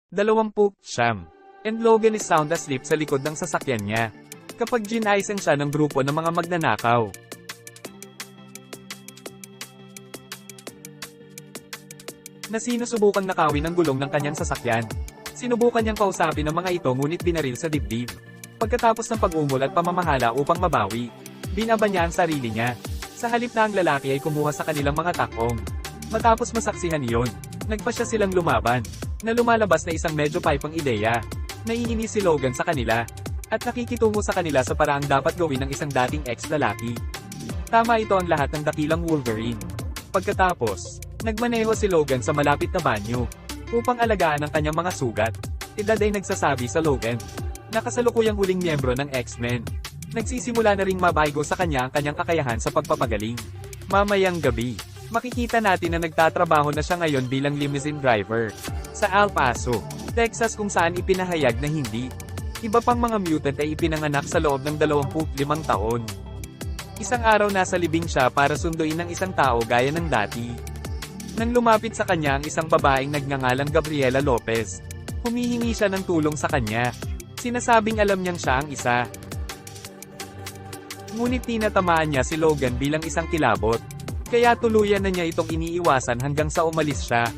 20. And Logan is sound asleep sa likod ng sasakyan niya. Kapag ginaisan siya ng grupo ng mga magnanakaw. Na sinusubukang nakawin ang gulong ng kanyang sasakyan. Sinubukan niyang kausapin ang mga ito ngunit binaril sa dibdib. Pagkatapos ng pag-umol at pamamahala upang mabawi, binaba niya ang sarili niya. Sa halip na ang lalaki ay kumuha sa kanilang mga takong. Matapos masaksihan iyon, nagpa siya silang lumaban, na lumalabas na isang medyo paypang ideya. Naiinis si Logan sa kanila, at nakikitungo sa kanila sa paraang dapat gawin ng isang dating ex-lalaki. Tama ito ang lahat ng dakilang Wolverine. Pagkatapos, nagmaneho si Logan sa malapit na banyo, upang alagaan ang kanyang mga sugat. Edad ay nagsasabi sa Logan, na kasalukuyang huling miyembro ng X-Men. Nagsisimula na ring mabago sa kanya ang kanyang kakayahan sa pagpapagaling. Mamayang gabi, makikita natin na nagtatrabaho na siya ngayon bilang limousine driver. Sa El Paso, Texas kung saan ipinahayag na hindi. Iba pang mga mutant ay ipinanganak sa loob ng 25 taon. Isang araw nasa libing siya para sunduin ng isang tao gaya ng dati. Nang lumapit sa kanya ang isang babaeng nagngangalang Gabriela Lopez, humihingi siya ng tulong sa kanya. Sinasabing alam niyang siya ang isa. Ngunit tinatamaan niya si Logan bilang isang kilabot. Kaya tuluyan na niya itong iniiwasan hanggang sa umalis siya.